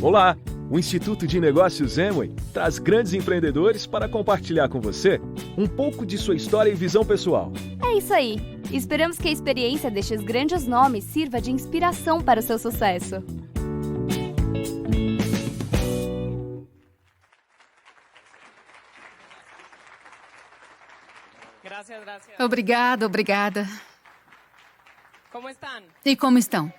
Olá! O Instituto de Negócios Amway traz grandes empreendedores para compartilhar com você um pouco de sua história e visão pessoal. É isso aí! Esperamos que a experiência destes grandes nomes sirva de inspiração para o seu sucesso. Obrigada. E como estão?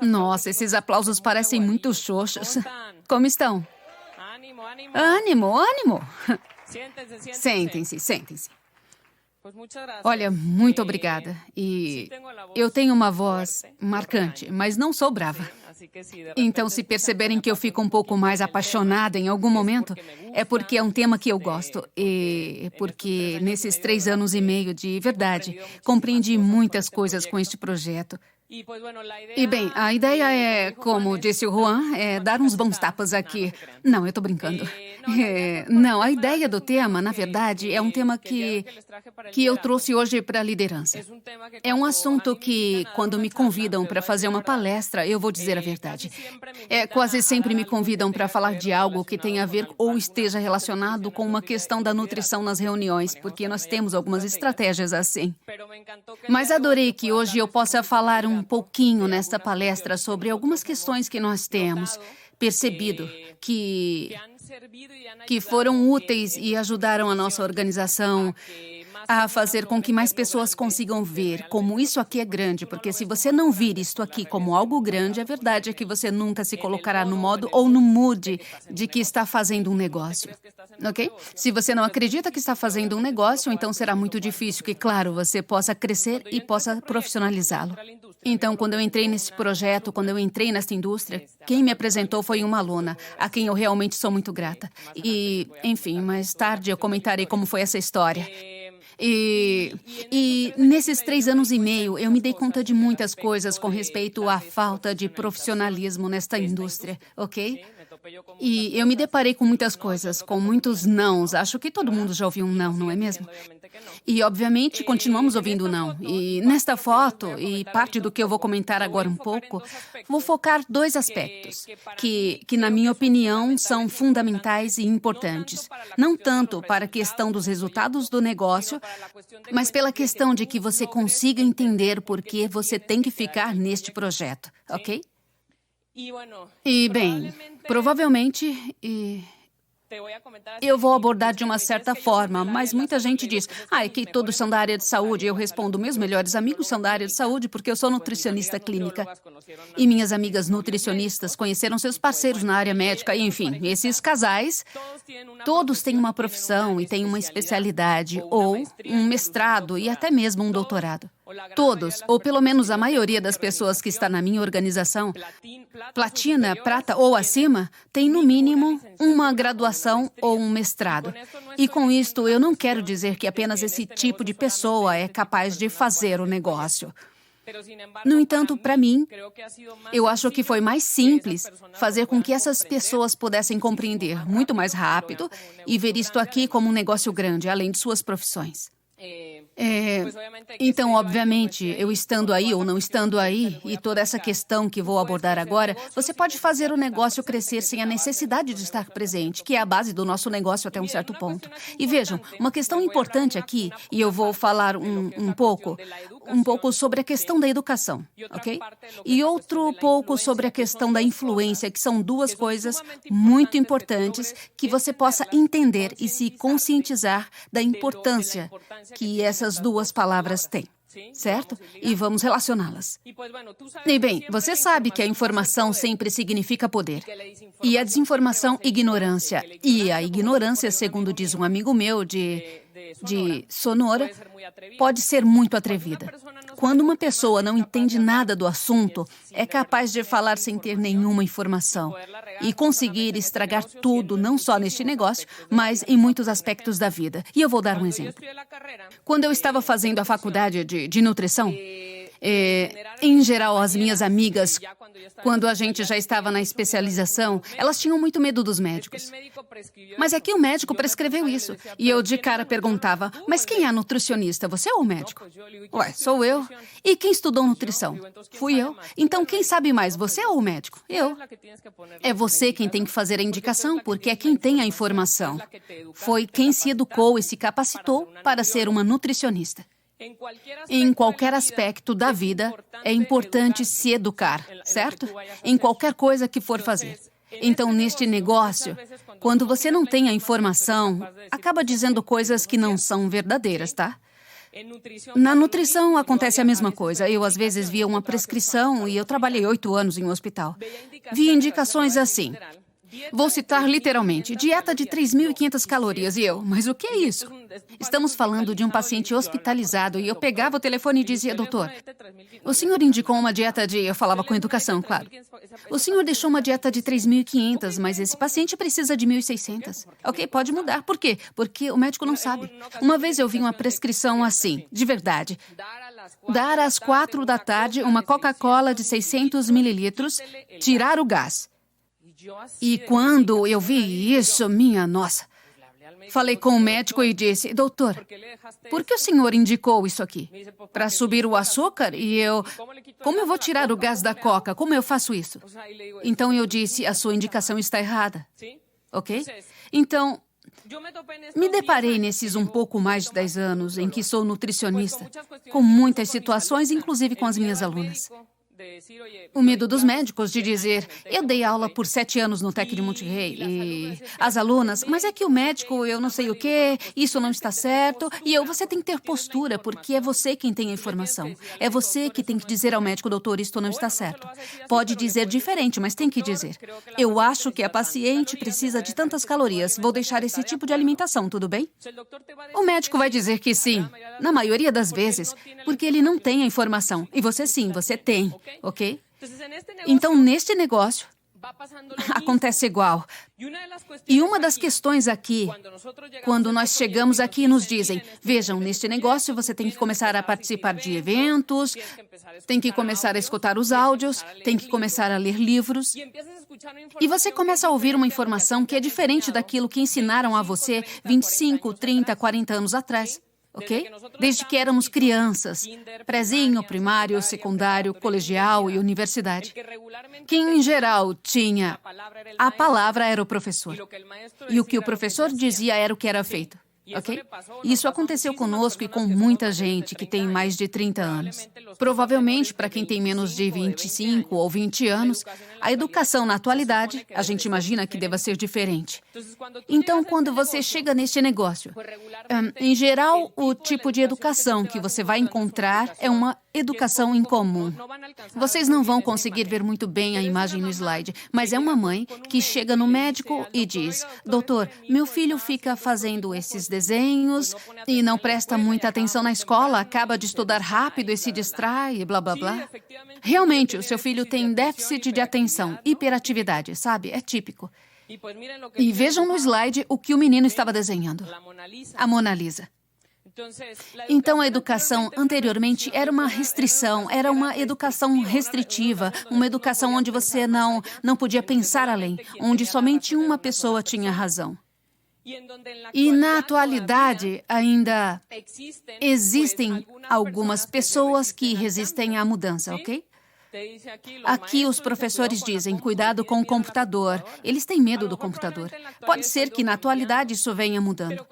Nossa, esses aplausos parecem muito xoxos. Como estão? Ânimo! Sentem-se. Olha, muito obrigada. E eu tenho uma voz marcante, mas não sou brava. Então, se perceberem que eu fico um pouco mais apaixonada em algum momento, é porque é um tema que eu gosto. E porque nesses 3 anos e meio de verdade, compreendi muitas coisas com este projeto. E bem, a ideia é, como disse o Juan, é dar uns bons tapas aqui. Não, eu tô brincando. Não, a ideia do tema, na verdade, é um tema que eu trouxe hoje para a liderança. É um assunto que, quando me convidam para fazer uma palestra, eu vou dizer a verdade. Quase sempre me convidam para falar de algo que tenha a ver ou esteja relacionado com uma questão da nutrição nas reuniões, porque nós temos algumas estratégias assim. Mas adorei que hoje eu possa falar um pouquinho nesta palestra sobre algumas questões que nós temos percebido que foram úteis e ajudaram a nossa organização a fazer com que mais pessoas consigam ver como isso aqui é grande, porque se você não vir isto aqui como algo grande, a verdade é que você nunca se colocará no modo ou no mood de que está fazendo um negócio, ok? Se você não acredita que está fazendo um negócio, então será muito difícil que, claro, você possa crescer e possa profissionalizá-lo. Então, quando eu entrei nesse projeto, quando eu entrei nessa indústria, quem me apresentou foi uma aluna, a quem eu realmente sou muito grata. E, enfim, mais tarde eu comentarei como foi essa história. E nesses 3 anos e meio, eu me dei conta de muitas coisas com respeito à falta de profissionalismo nesta indústria, ok? E eu me deparei com muitas coisas, com muitos nãos. Acho que todo mundo já ouviu um não, não é mesmo? E, obviamente, continuamos ouvindo não. E nesta foto, e parte do que eu vou comentar agora um pouco, vou focar 2 aspectos que, na minha opinião, são fundamentais e importantes. Não tanto para a questão dos resultados do negócio, mas pela questão de que você consiga entender por que você tem que ficar neste projeto, ok? E, bem, provavelmente... Eu vou abordar de uma certa forma, mas muita gente diz, é que todos são da área de saúde. Eu respondo, meus melhores amigos são da área de saúde porque eu sou nutricionista clínica. E minhas amigas nutricionistas conheceram seus parceiros na área médica. E, enfim, esses casais, todos têm uma profissão e têm uma especialidade, ou um mestrado e até mesmo um doutorado. Todos, ou pelo menos a maioria das pessoas que está na minha organização, platina, prata ou acima, tem no mínimo uma graduação ou um mestrado. E com isto, eu não quero dizer que apenas esse tipo de pessoa é capaz de fazer o negócio. No entanto, para mim, eu acho que foi mais simples fazer com que essas pessoas pudessem compreender muito mais rápido e ver isto aqui como um negócio grande, além de suas profissões. Então, obviamente, eu estando aí ou não estando aí, e toda essa questão que vou abordar agora, você pode fazer o negócio crescer sem a necessidade de estar presente, que é a base do nosso negócio até um certo ponto. E vejam, uma questão importante aqui, e eu vou falar um pouco sobre a questão da educação, ok? E outro pouco sobre a questão da influência, que são 2 coisas muito importantes que você possa entender e se conscientizar da importância que essas 2 palavras têm, certo? E vamos relacioná-las. E bem, você sabe que a informação sempre significa poder. E a desinformação, ignorância. E a ignorância, segundo diz um amigo meu de Sonora, pode ser muito atrevida. Quando uma pessoa não entende nada do assunto, é capaz de falar sem ter nenhuma informação e conseguir estragar tudo, não só neste negócio, mas em muitos aspectos da vida. E eu vou dar um exemplo. Quando eu estava fazendo a faculdade de nutrição, Em geral, as minhas amigas, quando a gente já estava na especialização, elas tinham muito medo dos médicos. Mas é que o médico prescreveu isso. E eu de cara perguntava, mas quem é a nutricionista, você ou o médico? Ué, sou eu. E quem estudou nutrição? Fui eu. Então quem sabe mais, você ou o médico? Eu. É você quem tem que fazer a indicação, porque é quem tem a informação. Foi quem se educou e se capacitou para ser uma nutricionista. Em qualquer aspecto da vida, é importante se educar, certo? Em qualquer coisa que for fazer. Então, neste negócio, quando você não tem a informação, acaba dizendo coisas que não são verdadeiras, tá? Na nutrição acontece a mesma coisa. Eu, às vezes, via uma prescrição e eu trabalhei 8 anos em um hospital. Via indicações assim. Vou citar literalmente, dieta de 3.500 calorias. E eu, mas o que é isso? Estamos falando de um paciente hospitalizado e eu pegava o telefone e dizia, doutor, o senhor indicou uma dieta de... Eu falava com educação, claro. O senhor deixou uma dieta de 3.500, mas esse paciente precisa de 1.600. Ok, pode mudar. Por quê? Porque o médico não sabe. Uma vez eu vi uma prescrição assim, de verdade. Dar às 4 da tarde uma Coca-Cola de 600 mililitros, tirar o gás. E quando eu vi isso, minha nossa, falei com o médico e disse, doutor, por que o senhor indicou isso aqui? Para subir o açúcar? E eu, como eu vou tirar o gás da Coca? Como eu faço isso? Então eu disse, a sua indicação está errada. Ok? Então, me deparei nesses um pouco mais de 10 anos em que sou nutricionista, com muitas situações, inclusive com as minhas alunas. O medo dos médicos de dizer, eu dei aula por 7 anos no TEC de Monterrey e as alunas, mas é que o médico, eu não sei o quê, isso não está certo. E você tem que ter postura, porque é você quem tem a informação. É você que tem que dizer ao médico, doutor, isto não está certo. Pode dizer diferente, mas tem que dizer. Eu acho que a paciente precisa de tantas calorias, vou deixar esse tipo de alimentação, tudo bem? O médico vai dizer que sim, na maioria das vezes, porque ele não tem a informação. E você sim, você tem. Ok? Então, neste negócio, acontece igual. E uma das questões aqui, quando nós chegamos aqui, nos dizem, vejam, neste negócio você tem que começar a participar de eventos, tem que começar a escutar os áudios, tem que começar a ler livros. E você começa a ouvir uma informação que é diferente daquilo que ensinaram a você 25, 30, 40 anos atrás. Ok? Desde que éramos crianças, prezinho, primário, secundário, colegial e universidade. Quem, em geral, tinha a palavra era o professor. E o que o professor dizia era o que era feito. Ok? Isso aconteceu conosco e com muita gente que tem mais de 30 anos. Provavelmente, para quem tem menos de 25 ou 20 anos, a educação na atualidade, a gente imagina que deva ser diferente. Então, quando você chega neste negócio, em geral, o tipo de educação que você vai encontrar é uma educação incomum. Vocês não vão conseguir ver muito bem a imagem no slide, mas é uma mãe que chega no médico e diz, doutor, meu filho fica fazendo esses desenhos e não presta muita atenção na escola, acaba de estudar rápido e se distrai, blá, blá, blá. Realmente, o seu filho tem déficit de atenção, hiperatividade, sabe? É típico. E vejam no slide o que o menino estava desenhando. A Mona Lisa. Então, a educação anteriormente era uma restrição, era uma educação restritiva, uma educação onde você não podia pensar além, onde somente uma pessoa tinha razão. E na atualidade ainda existem algumas pessoas que resistem à mudança, ok? Aqui os professores dizem, cuidado com o computador. Eles têm medo do computador. Pode ser que na atualidade isso venha mudando.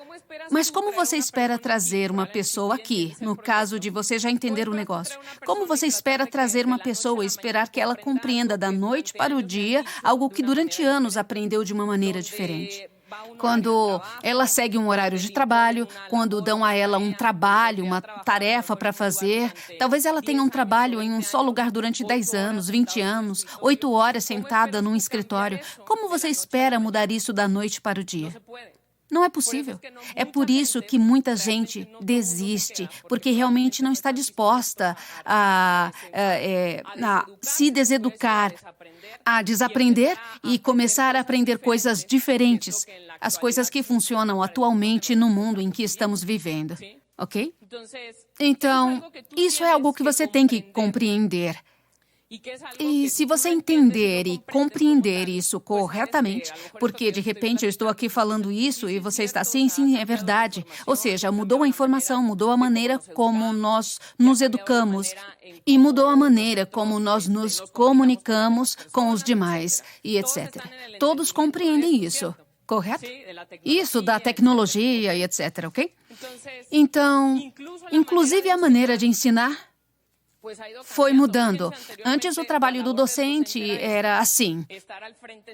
Mas como você espera trazer uma pessoa aqui, no caso de você já entender o negócio? Como você espera trazer uma pessoa e esperar que ela compreenda da noite para o dia algo que durante anos aprendeu de uma maneira diferente? Quando ela segue um horário de trabalho, quando dão a ela um trabalho, uma tarefa para fazer, talvez ela tenha um trabalho em um só lugar durante 10 anos, 20 anos, 8 horas sentada num escritório. Como você espera mudar isso da noite para o dia? Não é possível. É por isso que muita gente desiste, porque realmente não está disposta a se deseducar, a desaprender e começar a aprender coisas diferentes, as coisas que funcionam atualmente no mundo em que estamos vivendo. ok? Então, isso é algo que você tem que compreender. E se você entender e compreender isso corretamente, porque de repente eu estou aqui falando isso e você está assim, sim, é verdade. Ou seja, mudou a informação, mudou a maneira como nós nos educamos e mudou a maneira como nós nos comunicamos com os demais e etc. Todos compreendem isso, correto? Isso da tecnologia e etc, ok? Então, inclusive a maneira de ensinar foi mudando. Antes, o trabalho do docente era assim,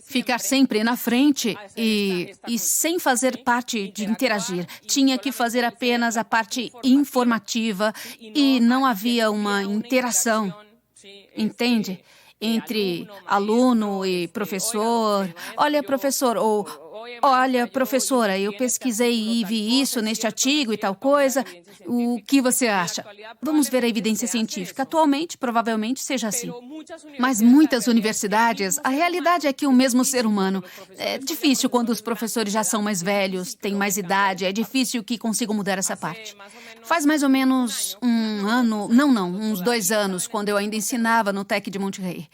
ficar sempre na frente e sem fazer parte de interagir. Tinha que fazer apenas a parte informativa e não havia uma interação, entende? Entre aluno e professor. Olha, professor, ou olha, professora, eu pesquisei e vi isso neste artigo e tal coisa. O que você acha? Vamos ver a evidência científica. Atualmente, provavelmente seja assim. Mas muitas universidades, a realidade é que o mesmo ser humano. É difícil quando os professores já são mais velhos, têm mais idade, é difícil que consigam mudar essa parte. Faz mais ou menos um ano, uns 2 anos, quando eu ainda ensinava no TEC de Monterrey.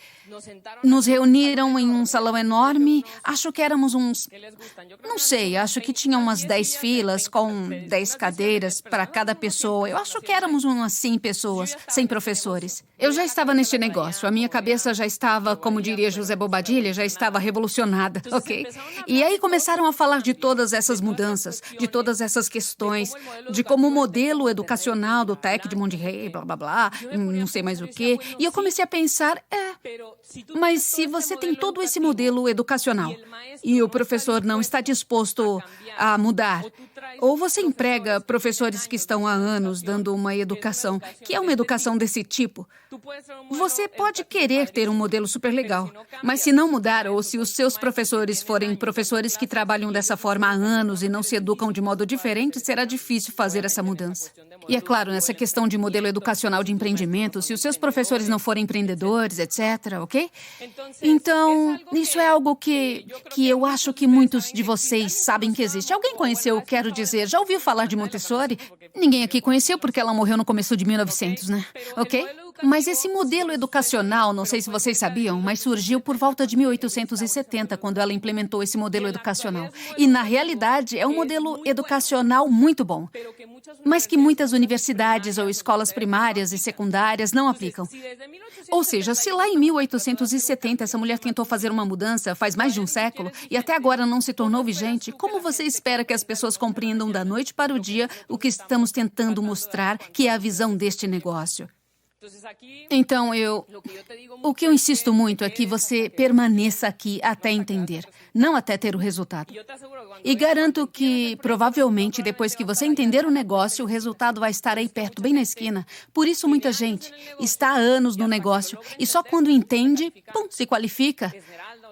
Nos reuniram em um salão enorme, acho que éramos não sei, acho que tinha umas 10 filas com 10 cadeiras para cada pessoa. Eu acho que éramos umas 100 pessoas, 100 professores. Eu já estava neste negócio, a minha cabeça já estava, como diria José Bobadilla, já estava revolucionada, ok? E aí começaram a falar de todas essas mudanças, de todas essas questões, de como o modelo educacional do TEC de Monterrey, blá, blá, blá, não sei mais o quê. E eu comecei a pensar, mas se você tem todo esse modelo educacional e o professor não está disposto a mudar, ou você emprega professores que estão há anos dando uma educação, que é uma educação desse tipo, você pode querer ter um modelo super legal, mas se não mudar, ou se os seus professores forem professores que trabalham dessa forma há anos e não se educam de modo diferente, será difícil fazer essa mudança. E é claro, nessa questão de modelo educacional de empreendimento, se os seus professores não forem empreendedores, etc., ok? Então, isso é algo que eu acho que muitos de vocês sabem que existe. Alguém conheceu, quero dizer, já ouviu falar de Montessori? Ninguém aqui conheceu porque ela morreu no começo de 1900, né? Ok? Mas esse modelo educacional, não sei se vocês sabiam, mas surgiu por volta de 1870, quando ela implementou esse modelo educacional. E, na realidade, é um modelo educacional muito bom, mas que muitas universidades ou escolas primárias e secundárias não aplicam. Ou seja, se lá em 1870 essa mulher tentou fazer uma mudança faz mais de um século e até agora não se tornou vigente, como você espera que as pessoas compreendam da noite para o dia o que estamos tentando mostrar que é a visão deste negócio? Então, o que eu insisto muito é que você permaneça aqui até entender, não até ter o resultado. E garanto que, provavelmente, depois que você entender o negócio, o resultado vai estar aí perto, bem na esquina. Por isso, muita gente está há anos no negócio e só quando entende, pum, se qualifica.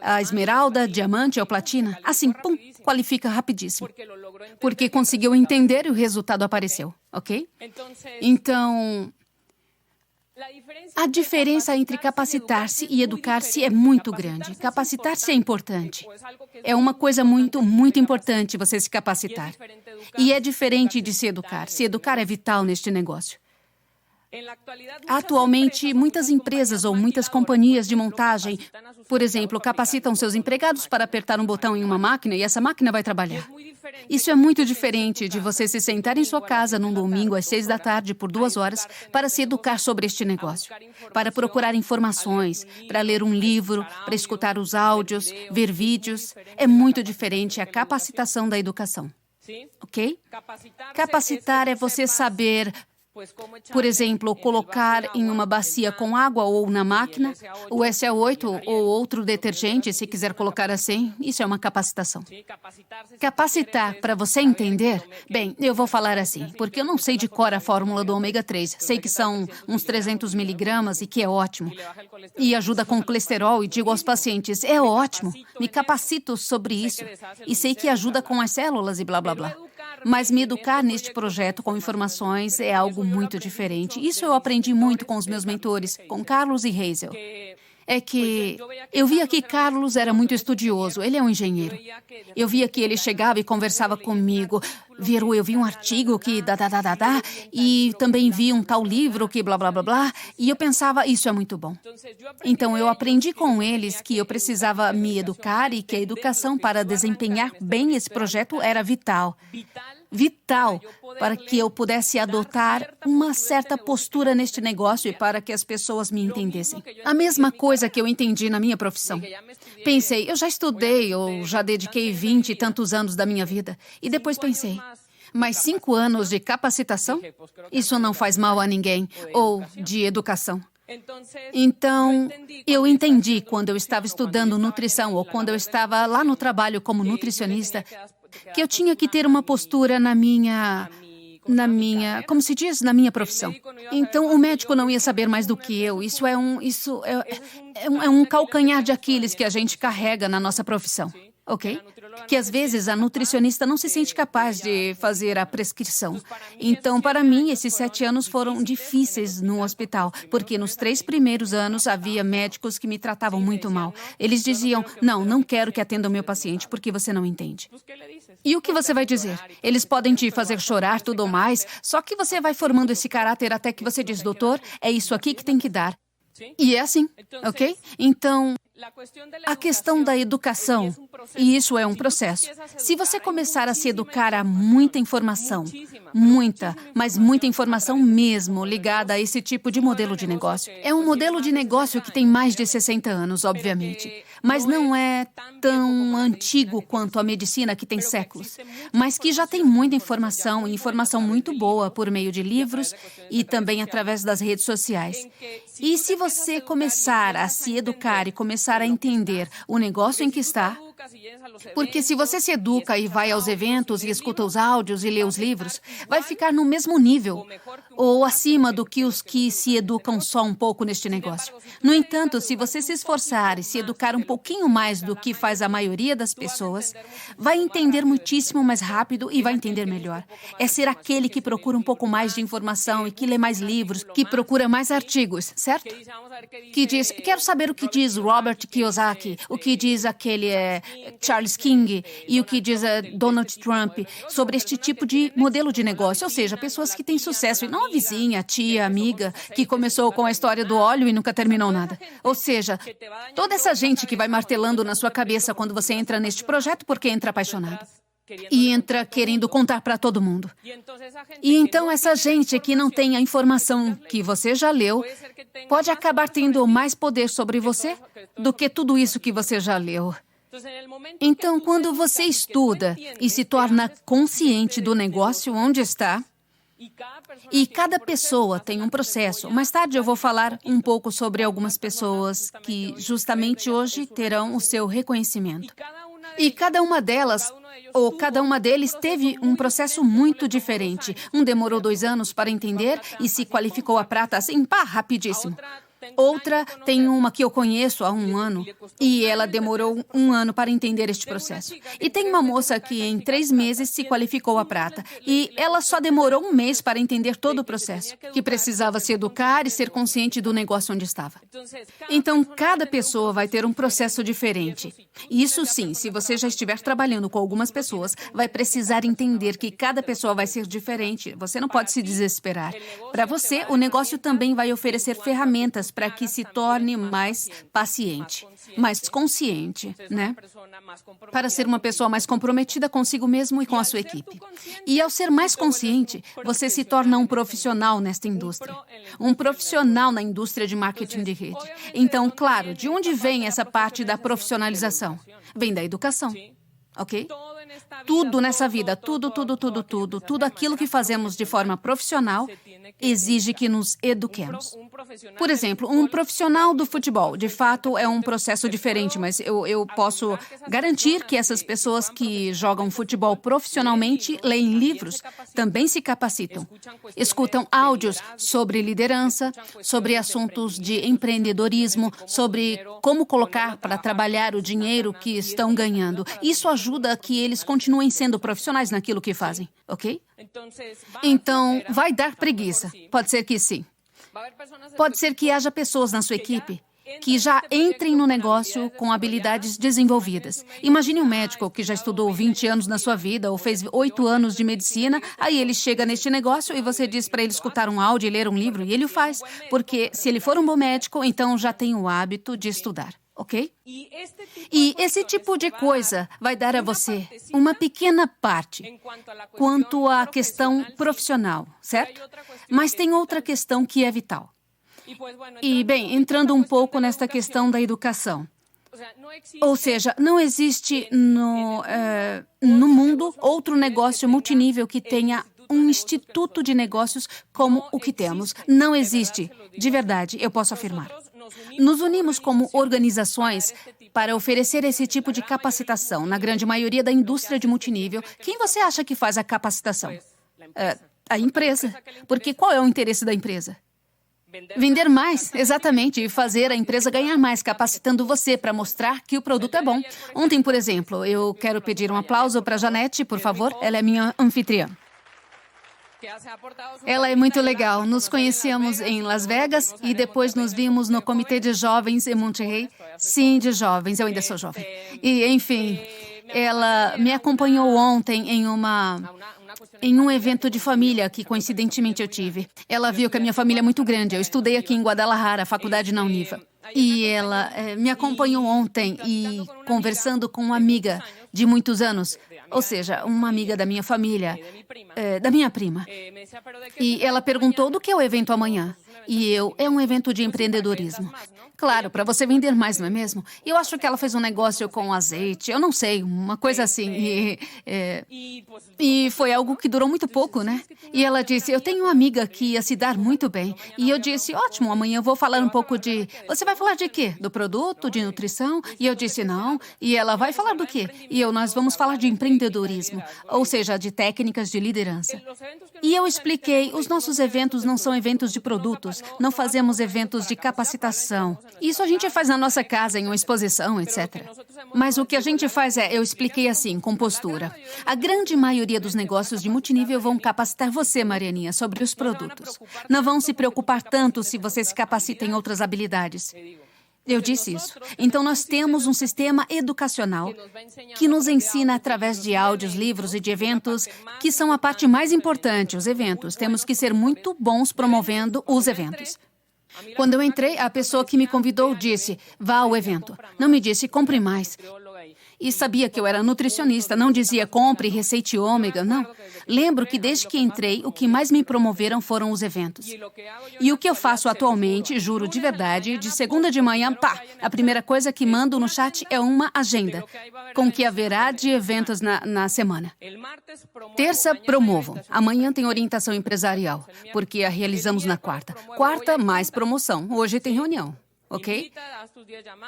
A esmeralda, diamante ou platina, assim, pum, qualifica rapidíssimo. Porque conseguiu entender e o resultado apareceu, ok? Então, a diferença entre capacitar-se e educar-se é muito grande. Capacitar-se é importante. É uma coisa muito, muito importante você se capacitar. E é diferente de se educar. Se educar é vital neste negócio. Atualmente, muitas empresas ou muitas companhias de montagem, por exemplo, capacitam seus empregados para apertar um botão em uma máquina e essa máquina vai trabalhar. Isso é muito diferente de você se sentar em sua casa num domingo às 6 da tarde por 2 horas para se educar sobre este negócio, para procurar informações, para ler um livro, para escutar os áudios, ver vídeos. É muito diferente a capacitação da educação, ok? Capacitar é você saber, por exemplo, colocar em uma bacia com água ou na máquina, o SA8 ou outro detergente, se quiser colocar assim, isso é uma capacitação. Capacitar para você entender? Bem, eu vou falar assim, porque eu não sei de cor a fórmula do ômega 3. Sei que são uns 300 miligramas e que é ótimo. E ajuda com o colesterol e digo aos pacientes, é ótimo, me capacito sobre isso. E sei que ajuda com as células e blá, blá, blá. Mas me educar neste projeto com informações é algo muito diferente. Isso eu aprendi muito com os meus mentores, com Carlos e Hazel. é que eu via que Carlos era muito estudioso, ele é um engenheiro. Eu via que ele chegava e conversava comigo. Viru, eu vi um artigo que e também vi um tal livro que blá, blá, blá, blá. E eu pensava, isso é muito bom. Então, eu aprendi com eles que eu precisava me educar e que a educação para desempenhar bem esse projeto era vital. Vital para que eu pudesse adotar uma certa postura neste negócio e para que as pessoas me entendessem. A mesma coisa que eu entendi na minha profissão. Pensei, eu já estudei, eu já dediquei 20 e tantos anos da minha vida. E depois pensei, mais 5 anos de capacitação? Isso não faz mal a ninguém. Ou de educação. Então, eu entendi quando eu estava estudando nutrição ou quando eu estava lá no trabalho como nutricionista, que eu tinha que ter uma postura na minha, como se diz, na minha profissão. Então, o médico não ia saber mais do que eu. Isso é um calcanhar de Aquiles que a gente carrega na nossa profissão, ok? Que às vezes a nutricionista não se sente capaz de fazer a prescrição. Então, para mim, esses 7 anos foram difíceis no hospital, porque nos 3 primeiros anos havia médicos que me tratavam muito mal. Eles diziam, não quero que atenda o meu paciente, porque você não entende. E o que você vai dizer? Eles podem te fazer chorar, tudo mais, só que você vai formando esse caráter até que você diz, doutor, é isso aqui que tem que dar. E é assim, ok? Então, a questão da educação, e isso é um processo. Se você começar a se educar a muita informação, mas muita informação mesmo ligada a esse tipo de modelo de negócio. É um modelo de negócio que tem mais de 60 anos, obviamente, mas não é tão antigo quanto a medicina, que tem séculos, mas que já tem muita informação, e informação muito boa por meio de livros e também através das redes sociais. E se você começar a se educar e começar a entender o negócio em que está, porque se você se educa e vai aos eventos e escuta os áudios e lê os livros, vai ficar no mesmo nível ou acima do que os que se educam só um pouco neste negócio. No entanto, se você se esforçar e se educar um pouquinho mais do que faz a maioria das pessoas, vai entender muitíssimo mais rápido e vai entender melhor. É ser aquele que procura um pouco mais de informação e que lê mais livros, que procura mais artigos, certo? Que diz, quero saber o que diz Robert Kiyosaki, o que diz aquele Charles King e o que diz Donald Trump sobre este tipo de modelo de negócio, ou seja, pessoas que têm sucesso e não a vizinha, a tia, a amiga, que começou com a história do óleo e nunca terminou nada. Ou seja, toda essa gente que vai martelando na sua cabeça quando você entra neste projeto porque entra apaixonado. E entra querendo contar para todo mundo. E então essa gente que não tem a informação que você já leu, pode acabar tendo mais poder sobre você do que tudo isso que você já leu. Então, quando você estuda e se torna consciente do negócio onde está, e cada pessoa tem um processo. Mais tarde eu vou falar um pouco sobre algumas pessoas que justamente hoje terão o seu reconhecimento. E cada uma delas, ou cada uma deles, teve um processo muito diferente. Um demorou 2 anos para entender e se qualificou a prata assim, rapidíssimo. Outra tem uma que eu conheço há 1 ano e ela demorou 1 ano para entender este processo. E tem uma moça que em 3 meses se qualificou a prata e ela só demorou 1 mês para entender todo o processo, que precisava se educar e ser consciente do negócio onde estava. Então, cada pessoa vai ter um processo diferente. Isso sim, se você já estiver trabalhando com algumas pessoas, vai precisar entender que cada pessoa vai ser diferente. Você não pode se desesperar. Para você, o negócio também vai oferecer ferramentas para que se torne mais paciente, mais consciente, né? Para ser uma pessoa mais comprometida consigo mesmo e com a sua equipe. E ao ser mais consciente, você se torna um profissional nesta indústria. Um profissional na indústria de marketing de rede. Então, claro, de onde vem essa parte da profissionalização? Vem da educação, ok? Tudo nessa vida, tudo aquilo que fazemos de forma profissional exige que nos eduquemos. Por exemplo, um profissional do futebol, de fato, é um processo diferente, mas eu posso garantir que essas pessoas que jogam futebol profissionalmente leem livros, também se capacitam, escutam áudios sobre liderança, sobre assuntos de empreendedorismo, sobre como colocar para trabalhar o dinheiro que estão ganhando. Isso ajuda a que eles continuem sendo profissionais naquilo que fazem, ok? Então, vai dar preguiça. Pode ser que sim. Pode ser que haja pessoas na sua equipe que já entrem no negócio com habilidades desenvolvidas. Imagine um médico que já estudou 20 anos na sua vida ou fez 8 anos de medicina, aí ele chega neste negócio e você diz para ele escutar um áudio e ler um livro, e ele o faz, porque se ele for um bom médico, então já tem o hábito de estudar. Ok? E esse tipo de coisa vai dar a você uma pequena parte quanto à questão profissional, certo? Mas tem outra questão que é vital. E, bem, entrando um pouco nesta questão da educação. Ou seja, não existe no mundo outro negócio multinível que tenha um instituto de negócios como o que temos. Não existe. De verdade, eu posso afirmar. Nos unimos como organizações para oferecer esse tipo de capacitação na grande maioria da indústria de multinível. Quem você acha que faz a capacitação? A empresa. Porque qual é o interesse da empresa? Vender mais, exatamente, e fazer a empresa ganhar mais, capacitando você para mostrar que o produto é bom. Ontem, por exemplo, eu quero pedir um aplauso para a Janete, por favor. Ela é minha anfitriã. Ela é muito legal. Nos conhecemos em Las Vegas e depois nos vimos no Comitê de Jovens em Monterrey. Sim, de jovens. Eu ainda sou jovem. E, enfim, ela me acompanhou ontem em um evento de família que, coincidentemente, eu tive. Ela viu que a minha família é muito grande. Eu estudei aqui em Guadalajara, faculdade na Univa. E ela me acompanhou ontem e conversando com uma amiga de muitos anos, ou seja, uma amiga da minha família, da minha prima. E ela perguntou do que é o evento amanhã. E é um evento de empreendedorismo. Claro, para você vender mais, não é mesmo? Eu acho que ela fez um negócio com azeite, eu não sei, uma coisa assim. E foi algo que durou muito pouco, né? E ela disse, eu tenho uma amiga que ia se dar muito bem. E eu disse, ótimo, amanhã eu vou falar um pouco de... Você vai falar de quê? Do produto, de nutrição? E eu disse, não. E ela vai falar do quê? E nós vamos falar de empreendedorismo, ou seja, de técnicas de liderança. E eu expliquei, os nossos eventos não são eventos de produtos, não fazemos eventos de capacitação. Isso a gente faz na nossa casa, em uma exposição, etc. Mas o que a gente faz eu expliquei assim, com postura. A grande maioria dos negócios de multinível vão capacitar você, Marianinha, sobre os produtos. Não vão se preocupar tanto se você se capacita em outras habilidades. Eu disse isso. Então, nós temos um sistema educacional que nos ensina através de áudios, livros e de eventos, que são a parte mais importante, os eventos. Temos que ser muito bons promovendo os eventos. Quando eu entrei, a pessoa que me convidou disse, vá ao evento. Não me disse, compre mais. E sabia que eu era nutricionista, não dizia compre receite ômega, não. Lembro que desde que entrei, o que mais me promoveram foram os eventos. E o que eu faço atualmente, juro de verdade, de segunda de manhã, a primeira coisa que mando no chat é uma agenda, com o que haverá de eventos na semana. Terça, promovo. Amanhã tem orientação empresarial, porque a realizamos na quarta. Quarta, mais promoção. Hoje tem reunião. Ok?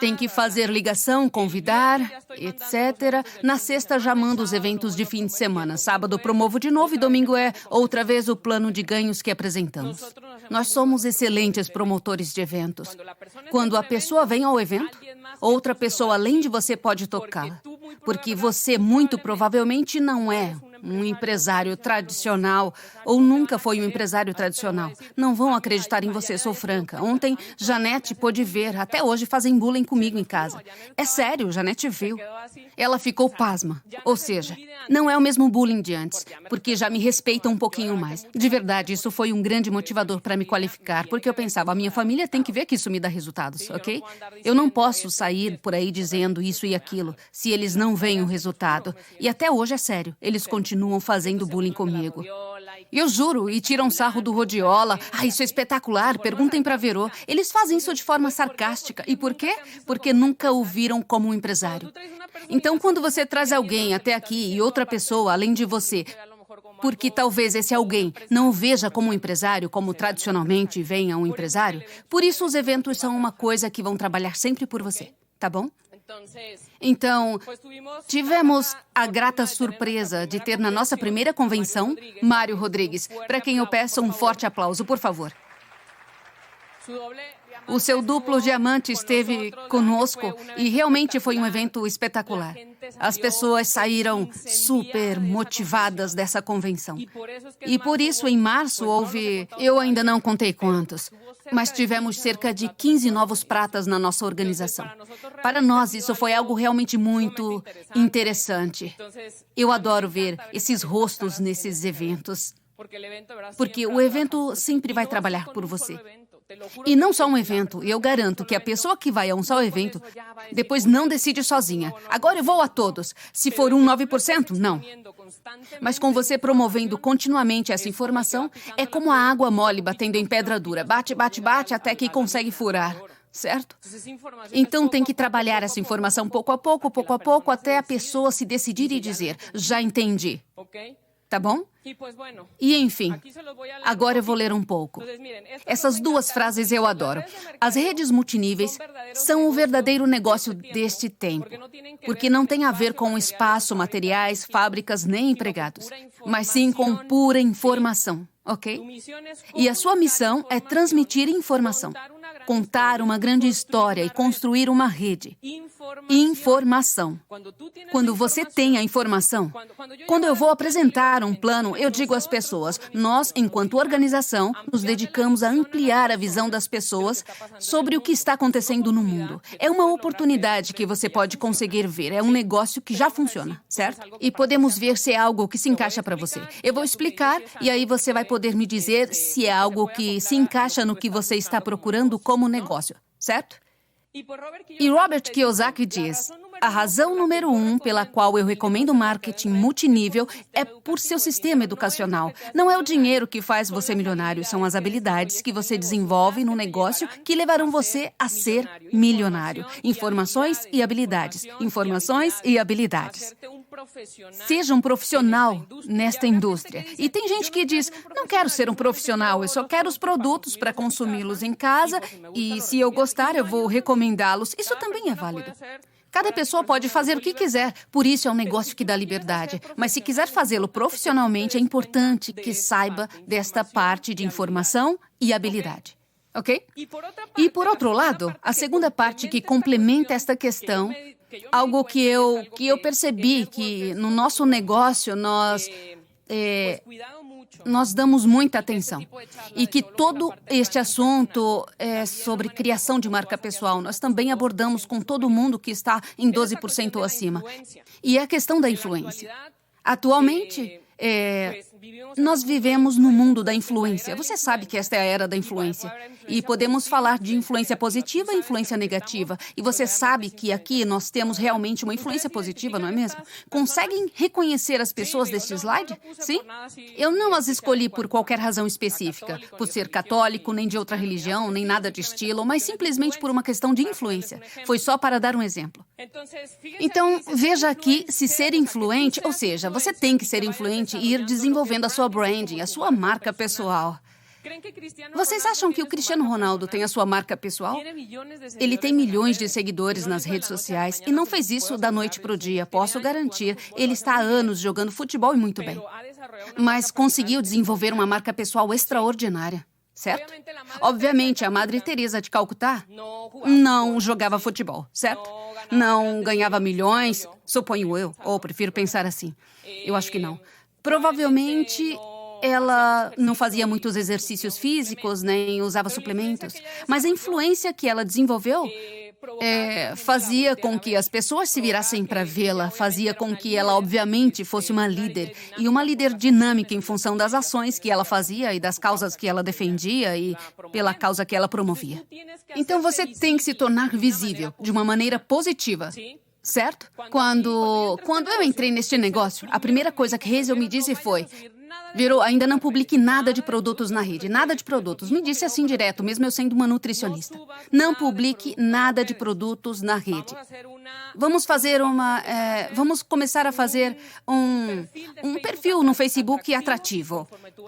Tem que fazer ligação, convidar, etc. Na sexta já mando os eventos de fim de semana. Sábado promovo de novo e domingo é outra vez o plano de ganhos que apresentamos. Nós somos excelentes promotores de eventos. Quando a pessoa vem ao evento, outra pessoa além de você pode tocá-la. Porque você muito provavelmente não é um empresário tradicional ou nunca foi um empresário tradicional. Não vão acreditar em você, sou franca. Ontem, Janete pôde ver. Até hoje fazem bullying comigo em casa. É sério, Janete viu. Ela ficou pasma. Ou seja, não é o mesmo bullying de antes, porque já me respeitam um pouquinho mais. De verdade, isso foi um grande motivador para me qualificar, porque eu pensava, a minha família tem que ver que isso me dá resultados, ok? Eu não posso sair por aí dizendo isso e aquilo, se eles não veem o resultado. E até hoje é sério, eles continuam fazendo bullying comigo. Eu juro, e tiram sarro do Rodiola. Isso é espetacular, perguntem para Verô. Eles fazem isso de forma sarcástica. E por quê? Porque nunca o viram como um empresário. Então, quando você traz alguém até aqui e outra pessoa, além de você, porque talvez esse alguém não o veja como um empresário, como tradicionalmente venha um empresário, por isso os eventos são uma coisa que vão trabalhar sempre por você, tá bom? Então, tivemos a grata surpresa de ter na nossa primeira convenção, Mário Rodrigues, para quem eu peço um forte aplauso, por favor. O seu duplo diamante esteve conosco e realmente foi um evento espetacular. As pessoas saíram super motivadas dessa convenção. E por isso, em março, eu ainda não contei quantos, mas tivemos cerca de 15 novos pratas na nossa organização. Para nós, isso foi algo realmente muito interessante. Eu adoro ver esses rostos nesses eventos, porque o evento sempre vai trabalhar por você. E não só um evento, eu garanto que a pessoa que vai a um só evento, depois não decide sozinha. Agora eu vou a todos. Se for 9%, não. Mas com você promovendo continuamente essa informação, é como a água mole batendo em pedra dura. Bate, bate, bate, até que consegue furar. Certo? Então tem que trabalhar essa informação pouco a pouco, até a pessoa se decidir e dizer, já entendi. Tá bom? E enfim, agora eu vou ler um pouco. Essas duas frases eu adoro. As redes multiníveis são o verdadeiro negócio deste tempo, porque não tem a ver com espaço, materiais, fábricas nem empregados, mas sim com pura informação, ok? E a sua missão é transmitir informação, contar uma grande história e construir uma rede. Informação. Quando você tem a informação, quando eu vou apresentar um plano, eu digo às pessoas, nós, enquanto organização, nos dedicamos a ampliar a visão das pessoas sobre o que está acontecendo no mundo. É uma oportunidade que você pode conseguir ver, é um negócio que já funciona, certo? E podemos ver se é algo que se encaixa para você. Eu vou explicar e aí você vai poder me dizer se é algo que se encaixa no que você está procurando como negócio, certo? E Robert Kiyosaki diz, a razão número 1 pela qual eu recomendo marketing multinível é por seu sistema educacional. Não é o dinheiro que faz você milionário, são as habilidades que você desenvolve no negócio que levarão você a ser milionário. Informações e habilidades. Informações e habilidades. Seja um profissional nesta indústria. E tem gente que diz, não quero ser um profissional, eu só quero os produtos para consumi-los em casa e se eu gostar eu vou recomendá-los. Isso também é válido. Cada pessoa pode fazer o que quiser, por isso é um negócio que dá liberdade. Mas se quiser fazê-lo profissionalmente, é importante que saiba desta parte de informação e habilidade. Ok? E por outro lado, a segunda parte que complementa esta questão, algo que eu percebi que no nosso negócio nós damos muita atenção. E que todo este assunto é sobre criação de marca pessoal. Nós também abordamos com todo mundo que está em 12% ou acima. E é a questão da influência. Atualmente, nós vivemos no mundo da influência. Você sabe que esta é a era da influência. E podemos falar de influência positiva e influência negativa. E você sabe que aqui nós temos realmente uma influência positiva, não é mesmo? Conseguem reconhecer as pessoas deste slide? Sim? Eu não as escolhi por qualquer razão específica, por ser católico, nem de outra religião, nem nada de estilo, mas simplesmente por uma questão de influência. Foi só para dar um exemplo. Então, veja aqui se ser influente, ou seja, você tem que ser influente e ir desenvolvendo a sua branding, a sua marca pessoal. Vocês acham que o Cristiano Ronaldo tem a sua marca pessoal? Ele tem milhões de seguidores nas redes sociais e não fez isso da noite para o dia, posso garantir. Ele está há anos jogando futebol e muito bem. Mas conseguiu desenvolver uma marca pessoal extraordinária, certo? Obviamente, a Madre Teresa de Calcutá não jogava futebol, certo? Não ganhava milhões, suponho eu, ou prefiro pensar assim. Eu acho que não. Provavelmente, ela não fazia muitos exercícios físicos, nem usava suplementos. Mas a influência que ela desenvolveu fazia com que as pessoas se virassem para vê-la, fazia com que ela, obviamente, fosse uma líder. E uma líder dinâmica em função das ações que ela fazia e das causas que ela defendia e pela causa que ela promovia. Então, você tem que se tornar visível de uma maneira positiva. Certo? Quando eu entrei neste negócio, a primeira coisa que Hazel me disse foi, Virou, ainda não publique nada de produtos na rede, nada de produtos. Me disse assim direto, mesmo eu sendo uma nutricionista. Não publique nada de produtos na rede. Vamos começar a fazer um perfil no Facebook atrativo,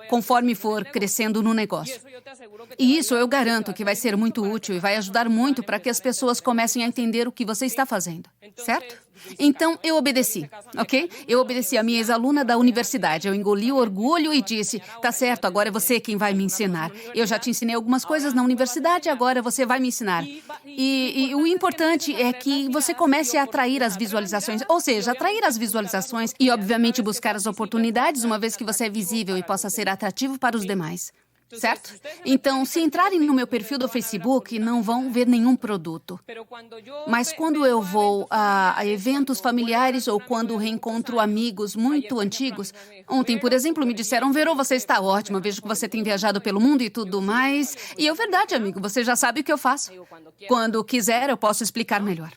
conforme for crescendo no negócio. E isso eu garanto que vai ser muito útil e vai ajudar muito para que as pessoas comecem a entender o que você está fazendo, certo? Então, eu obedeci, ok? Eu obedeci a minha ex-aluna da universidade. Eu engoli o orgulho orgulho e disse: tá certo, agora é você quem vai me ensinar. Eu já te ensinei algumas coisas na universidade, agora você vai me ensinar. E o importante é que você comece a atrair as visualizações, ou seja, atrair as visualizações e, obviamente, buscar as oportunidades, uma vez que você é visível e possa ser atrativo para os demais. Certo? Então, se entrarem no meu perfil do Facebook, não vão ver nenhum produto. Mas quando eu vou a eventos familiares ou quando reencontro amigos muito antigos, ontem, por exemplo, me disseram: Verô, você está ótima, vejo que você tem viajado pelo mundo e tudo mais. E é verdade, amigo, você já sabe o que eu faço. Quando quiser, eu posso explicar melhor.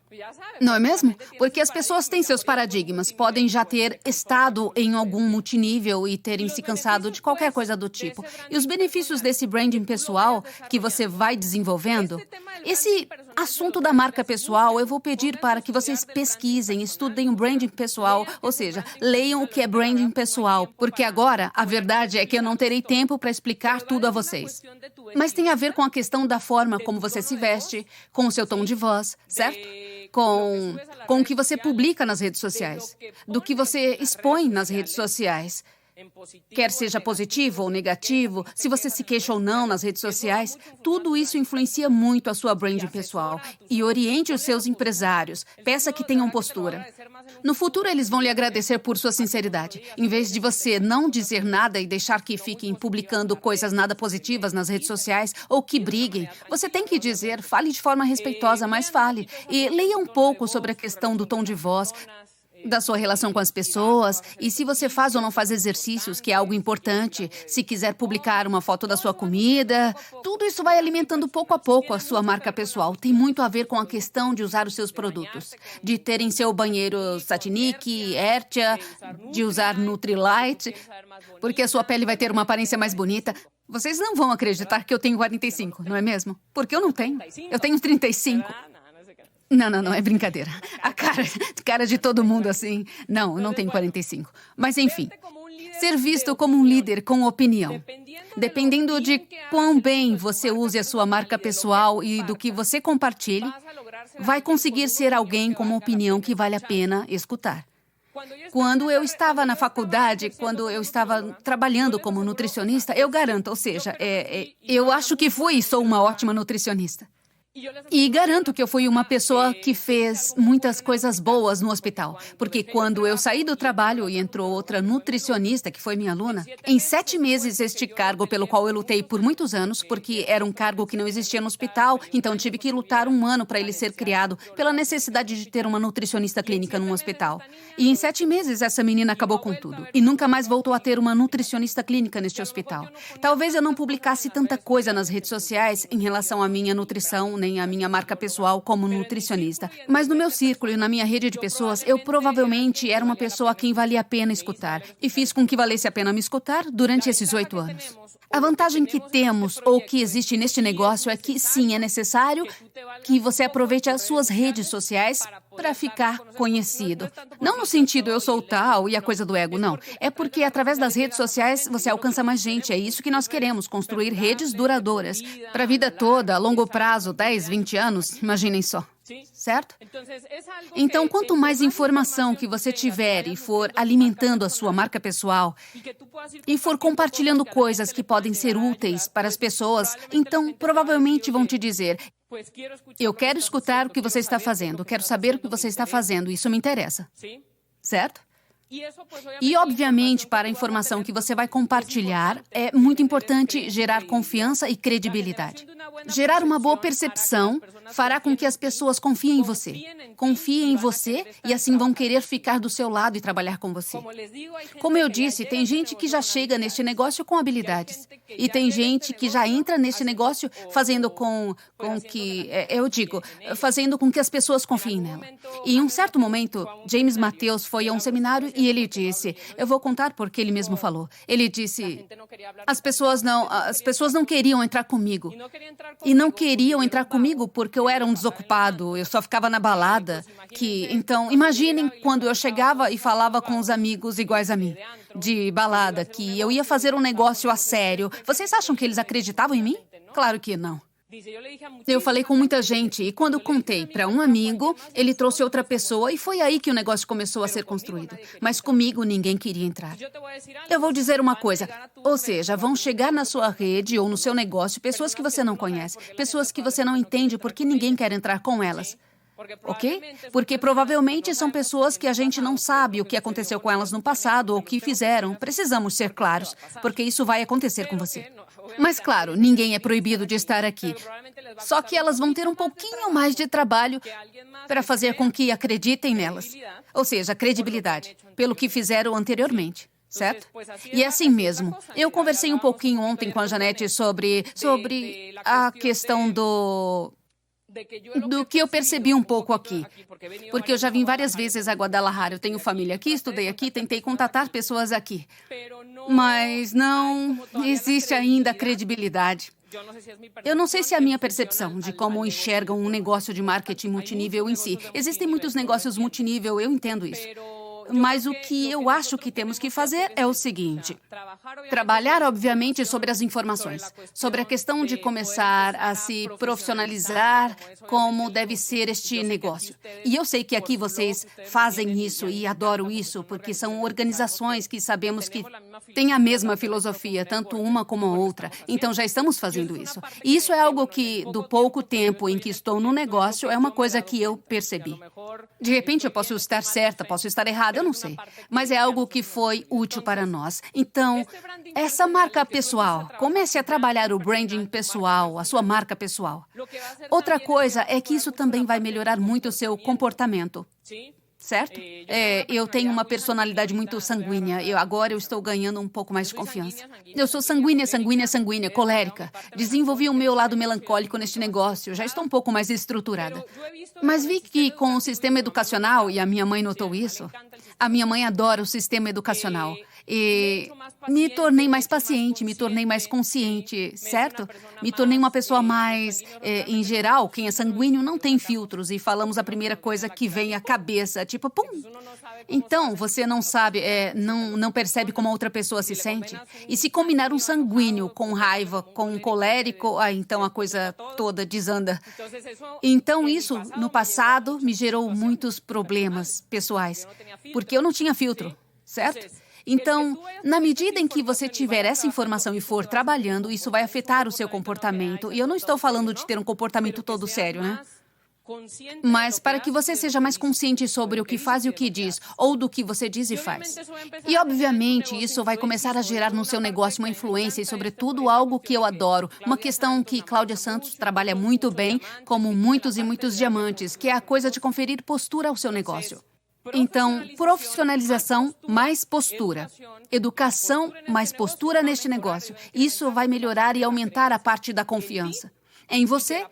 Não é mesmo? Porque as pessoas têm seus paradigmas, podem já ter estado em algum multinível e terem se cansado de qualquer coisa do tipo. E os benefícios desse branding pessoal que você vai desenvolvendo, esse assunto da marca pessoal, eu vou pedir para que vocês pesquisem, estudem o branding pessoal, ou seja, leiam o que é branding pessoal, porque agora a verdade é que eu não terei tempo para explicar tudo a vocês. Mas tem a ver com a questão da forma como você se veste, com o seu tom de voz, certo? Com o que você publica nas redes sociais, do que você expõe nas redes sociais. Quer seja positivo ou negativo, se você se queixa ou não nas redes sociais, tudo isso influencia muito a sua branding pessoal. E oriente os seus empresários, peça que tenham postura. No futuro, eles vão lhe agradecer por sua sinceridade. Em vez de você não dizer nada e deixar que fiquem publicando coisas nada positivas nas redes sociais ou que briguem, você tem que dizer: fale de forma respeitosa, mas fale. E leia um pouco sobre a questão do tom de voz, da sua relação com as pessoas, e se você faz ou não faz exercícios, que é algo importante, se quiser publicar uma foto da sua comida, tudo isso vai alimentando pouco a pouco a sua marca pessoal. Tem muito a ver com a questão de usar os seus produtos, de ter em seu banheiro Satinic, Ertia, de usar Nutrilite, porque a sua pele vai ter uma aparência mais bonita. Vocês não vão acreditar que eu tenho 45, não é mesmo? Porque eu não tenho. Eu tenho 35. Não, é brincadeira. A cara de todo mundo assim. Não, eu não tenho 45. Mas enfim, ser visto como um líder com opinião. Dependendo de quão bem você use a sua marca pessoal e do que você compartilhe, vai conseguir ser alguém com uma opinião que vale a pena escutar. Quando eu estava na faculdade, quando eu estava trabalhando como nutricionista, eu garanto, ou seja, eu acho que fui e sou uma ótima nutricionista. E garanto que eu fui uma pessoa que fez muitas coisas boas no hospital. Porque quando eu saí do trabalho e entrou outra nutricionista, que foi minha aluna, em 7 meses este cargo pelo qual eu lutei por muitos anos, porque era um cargo que não existia no hospital, então tive que lutar 1 ano para ele ser criado, pela necessidade de ter uma nutricionista clínica num hospital. E em 7 meses essa menina acabou com tudo. E nunca mais voltou a ter uma nutricionista clínica neste hospital. Talvez eu não publicasse tanta coisa nas redes sociais em relação à minha nutrição, nem a minha marca pessoal como nutricionista. Mas no meu círculo e na minha rede de pessoas, eu provavelmente era uma pessoa a quem valia a pena escutar. E fiz com que valesse a pena me escutar durante esses 8 anos. A vantagem que temos, ou que existe neste negócio, é que sim, é necessário que você aproveite as suas redes sociais para ficar conhecido. Não no sentido eu sou tal e a coisa do ego, não. É porque através das redes sociais você alcança mais gente. É isso que nós queremos, construir redes duradouras. Para a vida toda, a longo prazo, 10, 20 anos, imaginem só. Certo? Então, quanto mais informação que você tiver e for alimentando a sua marca pessoal e for compartilhando coisas que podem ser úteis para as pessoas, então provavelmente vão te dizer: eu quero escutar o que você está fazendo, quero saber o que você está fazendo, isso me interessa. Certo? E, obviamente, para a informação que você vai compartilhar, é muito importante gerar confiança e credibilidade. Gerar uma boa percepção fará com que as pessoas confiem em você. Confiem em você e assim vão querer ficar do seu lado e trabalhar com você. Como eu disse, tem gente que já chega neste negócio com habilidades. E tem gente que já entra neste negócio fazendo fazendo com que as pessoas confiem nela. E em um certo momento, James Matthews foi a um seminário e ele disse, eu vou contar porque ele mesmo falou. Ele disse, as pessoas não queriam entrar comigo. E não queriam entrar comigo porque eu era um desocupado, eu só ficava na balada. Então, imaginem quando eu chegava e falava com os amigos iguais a mim, de balada, que eu ia fazer um negócio a sério. Vocês acham que eles acreditavam em mim? Claro que não. Eu falei com muita gente e quando contei para um amigo, ele trouxe outra pessoa e foi aí que o negócio começou a ser construído. Mas comigo ninguém queria entrar. Eu vou dizer uma coisa, ou seja, vão chegar na sua rede ou no seu negócio pessoas que você não conhece, pessoas que você não entende porque ninguém quer entrar com elas. Ok? Porque provavelmente são pessoas que a gente não sabe o que aconteceu com elas no passado ou o que fizeram. Precisamos ser claros, porque isso vai acontecer com você. Mas claro, ninguém é proibido de estar aqui. Só que elas vão ter um pouquinho mais de trabalho para fazer com que acreditem nelas. Ou seja, credibilidade, pelo que fizeram anteriormente. Certo? E é assim mesmo. Eu conversei um pouquinho ontem com a Janete sobre a questão do que eu percebi um pouco aqui. Porque eu já vim várias vezes a Guadalajara. Eu tenho família aqui, estudei aqui, tentei contatar pessoas aqui. Mas não existe ainda credibilidade. Eu não sei se é a minha percepção de como enxergam um negócio de marketing multinível em si. Existem muitos negócios multinível, eu entendo isso. Mas o que eu acho que temos que fazer é o seguinte: trabalhar, obviamente, sobre as informações, sobre a questão de começar a se profissionalizar como deve ser este negócio. E eu sei que aqui vocês fazem isso e adoro isso, porque são organizações que sabemos que têm a mesma filosofia, tanto uma como a outra. Então, já estamos fazendo isso. E isso é algo que, do pouco tempo em que estou no negócio, é uma coisa que eu percebi. De repente, eu posso estar certa, posso estar errada, eu não sei. Mas é algo que foi útil para nós. Então, essa marca pessoal, comece a trabalhar o branding pessoal, a sua marca pessoal. Outra coisa é que isso também vai melhorar muito o seu comportamento. Certo? Eu tenho uma personalidade muito sanguínea. Agora eu estou ganhando um pouco mais de confiança. Eu sou sanguínea, colérica. Desenvolvi o meu lado melancólico neste negócio. Já estou um pouco mais estruturada. Mas vi que com o sistema educacional, e a minha mãe notou isso, a minha mãe adora o sistema educacional. E me tornei mais paciente, me tornei mais consciente, certo? Me tornei uma pessoa mais, em geral, quem é sanguíneo não tem filtros e falamos a primeira coisa que vem à cabeça, tipo, pum. Então, você não sabe, não percebe como a outra pessoa se sente. E se combinar um sanguíneo com raiva, com um colérico, então a coisa toda desanda. Então, isso, no passado, me gerou muitos problemas pessoais, porque eu não tinha filtro, certo? Então, na medida em que você tiver essa informação e for trabalhando, isso vai afetar o seu comportamento. E eu não estou falando de ter um comportamento todo sério, né? Mas para que você seja mais consciente sobre o que faz e o que diz, ou do que você diz e faz. E, obviamente, isso vai começar a gerar no seu negócio uma influência e, sobretudo, algo que eu adoro. Uma questão que Cláudia Santos trabalha muito bem, como muitos e muitos diamantes, que é a coisa de conferir postura ao seu negócio. Então, profissionalização mais postura. Educação mais postura neste negócio. Isso vai melhorar e aumentar a parte da confiança em você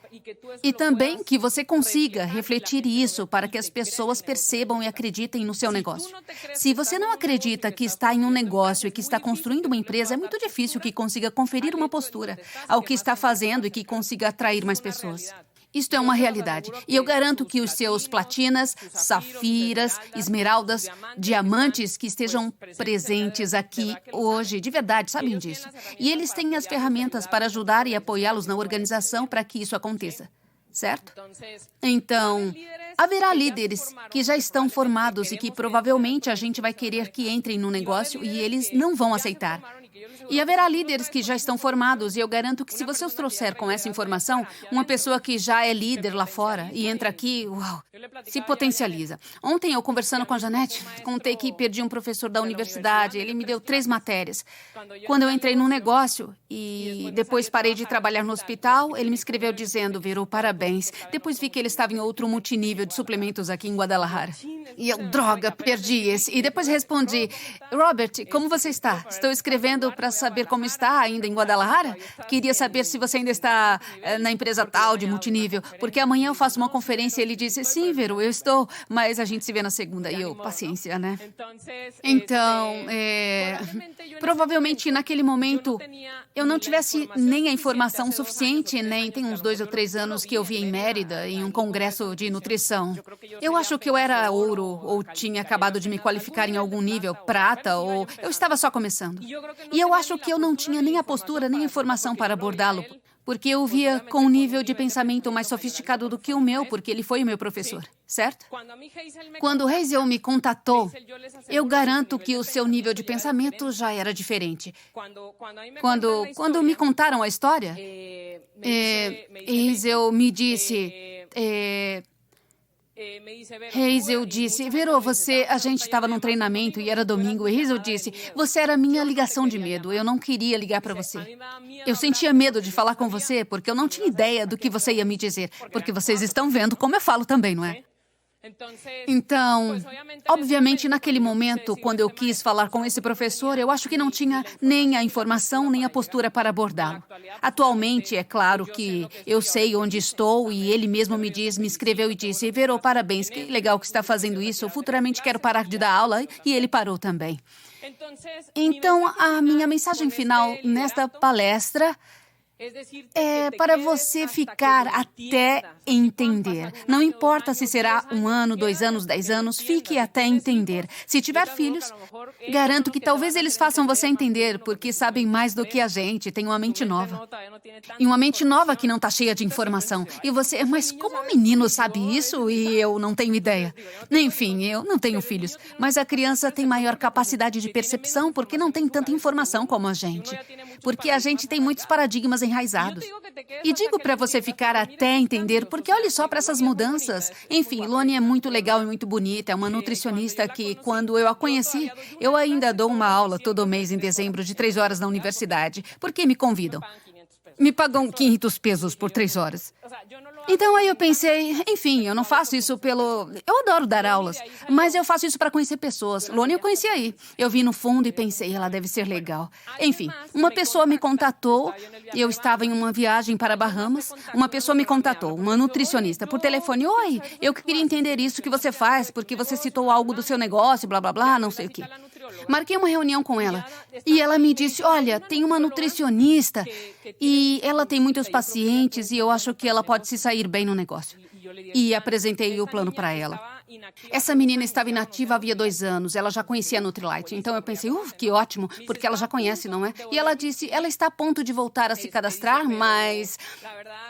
e também que você consiga refletir isso para que as pessoas percebam e acreditem no seu negócio. Se você não acredita que está em um negócio e que está construindo uma empresa, é muito difícil que consiga conferir uma postura ao que está fazendo e que consiga atrair mais pessoas. Isto é uma realidade. E eu garanto que os seus platinas, safiras, esmeraldas, diamantes que estejam presentes aqui hoje, de verdade, sabem disso. E eles têm as ferramentas para ajudar e apoiá-los na organização para que isso aconteça. Certo? Então, haverá líderes que já estão formados e que provavelmente a gente vai querer que entrem no negócio e eles não vão aceitar. E haverá líderes que já estão formados, e eu garanto que se você os trouxer com essa informação, uma pessoa que já é líder lá fora e entra aqui, uau, se potencializa. Ontem, eu conversando com a Janete, contei que perdi um professor da universidade, ele me deu 3 matérias. Quando eu entrei num negócio e depois parei de trabalhar no hospital, ele me escreveu dizendo, Vero, parabéns. Depois vi que ele estava em outro multinível de suplementos aqui em Guadalajara. E eu, droga, perdi esse. E depois respondi, Robert, como você está? Estou escrevendo para saber como está ainda em Guadalajara. Queria saber se você ainda está na empresa tal de multinível, porque amanhã eu faço uma conferência e ele disse, sim, Vero, eu estou, mas a gente se vê na segunda. E eu, paciência, né? Então, provavelmente naquele momento eu não tivesse nem a informação suficiente, nem tem uns 2 ou 3 anos que eu vi em Mérida, em um congresso de nutrição. Eu acho que eu era ouro, ou tinha acabado de me qualificar em algum nível, prata, ou eu estava só começando. E eu acho que eu não tinha nem a postura, nem a informação para abordá-lo, porque eu via com um nível de pensamento mais sofisticado do que o meu, porque ele foi o meu professor, certo? Quando o Hazel me contatou, eu garanto que o seu nível de pensamento já era diferente. Quando me contaram a história, Hazel me disse... Hazel disse, Vero, a gente estava num treinamento e era domingo, e Hazel disse, você era a minha ligação de medo, eu não queria ligar para você. Eu sentia medo de falar com você porque eu não tinha ideia do que você ia me dizer, porque vocês estão vendo como eu falo também, não é? Então, obviamente, naquele momento, quando eu quis falar com esse professor, eu acho que não tinha nem a informação, nem a postura para abordá-lo. Atualmente, é claro que eu sei onde estou e ele mesmo me escreveu e disse, Vero, parabéns, que legal que está fazendo isso, eu futuramente quero parar de dar aula, e ele parou também. Então, a minha mensagem final nesta palestra é para você ficar até entender. Não importa se será 1 ano, 2 anos, 10 anos, fique até entender. Se tiver filhos, garanto que talvez eles façam você entender, porque sabem mais do que a gente, têm uma mente nova. E uma mente nova que não está cheia de informação. E você, mas como um menino sabe isso e eu não tenho ideia? Enfim, eu não tenho filhos, mas a criança tem maior capacidade de percepção porque não tem tanta informação como a gente. Porque a gente tem muitos paradigmas enraizados. E digo para você ficar até entender, porque olhe só para essas mudanças. Enfim, Loni é muito legal e muito bonita, é uma nutricionista que, quando eu a conheci, eu ainda dou uma aula todo mês em dezembro de 3 horas na universidade. Por que me convidam? Me pagam 500 pesos por 3 horas. Então aí eu pensei, enfim, eu não faço isso pelo... Eu adoro dar aulas, mas eu faço isso para conhecer pessoas. Loni eu conheci aí. Eu vi no fundo e pensei, ela deve ser legal. Enfim, uma pessoa me contatou, eu estava em uma viagem para Bahamas, uma pessoa me contatou, uma nutricionista, por telefone. Oi, eu queria entender isso que você faz, porque você citou algo do seu negócio, blá, blá, blá, não sei o quê. Marquei uma reunião com ela e ela me disse, olha, tem uma nutricionista e ela tem muitos pacientes e eu acho que ela pode se sair bem no negócio. E apresentei o plano para ela. Essa menina estava inativa havia 2 anos, ela já conhecia a Nutrilite, então eu pensei, que ótimo, porque ela já conhece, não é? E ela disse, ela está a ponto de voltar a se cadastrar, mas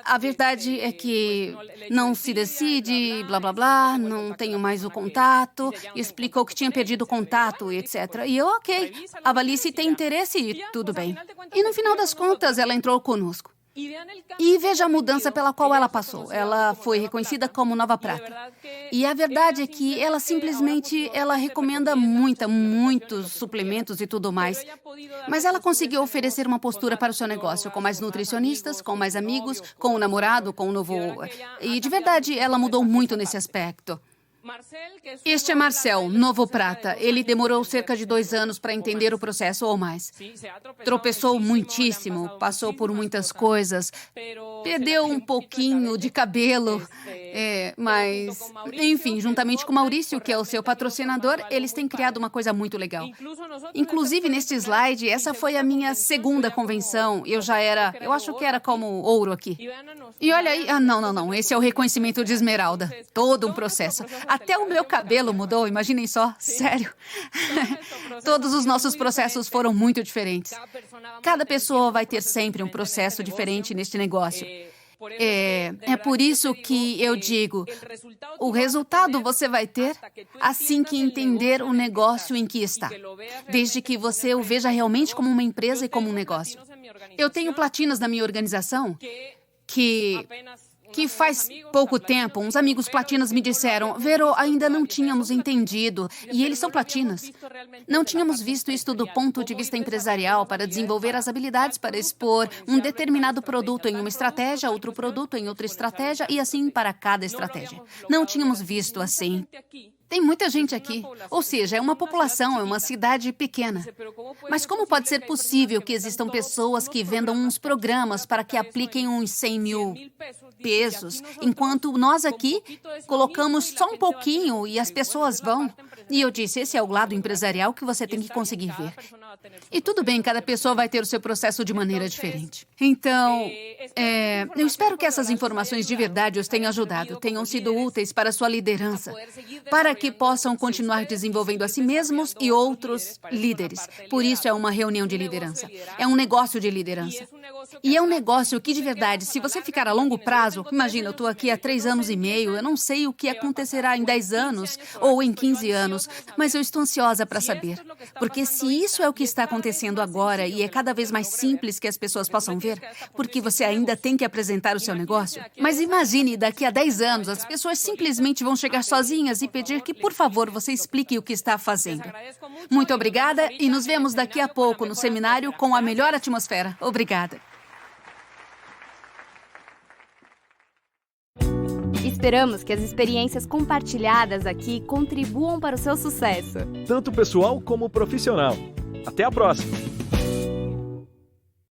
a verdade é que não se decide, blá, blá, blá, não tenho mais o contato, e explicou que tinha perdido o contato, etc. E eu, ok, avalie se tem interesse e tudo bem. E no final das contas, ela entrou conosco. E veja a mudança pela qual ela passou. Ela foi reconhecida como nova prata. E a verdade é que ela simplesmente, ela recomenda muitos suplementos e tudo mais. Mas ela conseguiu oferecer uma postura para o seu negócio, com mais nutricionistas, com mais amigos, com o namorado, com o novo... E de verdade, ela mudou muito nesse aspecto. Este é Marcel, novo prata. Ele demorou cerca de 2 anos para entender o processo ou mais. Tropeçou muitíssimo, passou por muitas coisas, perdeu um pouquinho de cabelo, mas, enfim, juntamente com Maurício, que é o seu patrocinador, eles têm criado uma coisa muito legal. Inclusive, neste slide, essa foi a minha 2ª convenção. Eu acho que era como ouro aqui. E olha aí, não, esse é o reconhecimento de esmeralda. Todo um processo. Até o meu cabelo mudou, imaginem só, sério. Todos os nossos processos foram muito diferentes. Cada pessoa vai ter sempre um processo diferente neste negócio. É por isso que eu digo, o resultado você vai ter assim que entender o negócio em que está, desde que você o veja realmente como uma empresa e como um negócio. Eu tenho platinas na minha organização que faz pouco tempo, uns amigos platinas me disseram, Vero, ainda não tínhamos entendido, e eles são platinas. Não tínhamos visto isso do ponto de vista empresarial para desenvolver as habilidades para expor um determinado produto em uma estratégia, outro produto em outra estratégia, e assim para cada estratégia. Não tínhamos visto assim. Tem muita gente aqui, ou seja, é uma população, é uma cidade pequena. Mas como pode ser possível que existam pessoas que vendam uns programas para que apliquem uns 100 mil pesos, enquanto nós aqui colocamos só um pouquinho e as pessoas vão? E eu disse, esse é o lado empresarial que você tem que conseguir ver. E tudo bem, cada pessoa vai ter o seu processo de maneira diferente. Então, eu espero que essas informações de verdade os tenham ajudado, tenham sido úteis para a sua liderança, para que possam continuar desenvolvendo a si mesmos e outros líderes. Por isso é uma reunião de liderança. É um negócio de liderança. E é um negócio que, de verdade, se você ficar a longo prazo, imagina, eu estou aqui há 3 anos e meio, eu não sei o que acontecerá em 10 anos ou em 15 anos, mas eu estou ansiosa para saber. Porque se isso é o que está acontecendo agora e é cada vez mais simples que as pessoas possam ver, porque você ainda tem que apresentar o seu negócio, mas imagine, daqui a 10 anos, as pessoas simplesmente vão chegar sozinhas e pedir que, por favor, você explique o que está fazendo. Muito obrigada e nos vemos daqui a pouco no seminário com a melhor atmosfera. Obrigada. Esperamos que as experiências compartilhadas aqui contribuam para o seu sucesso. Tanto pessoal como profissional. Até a próxima!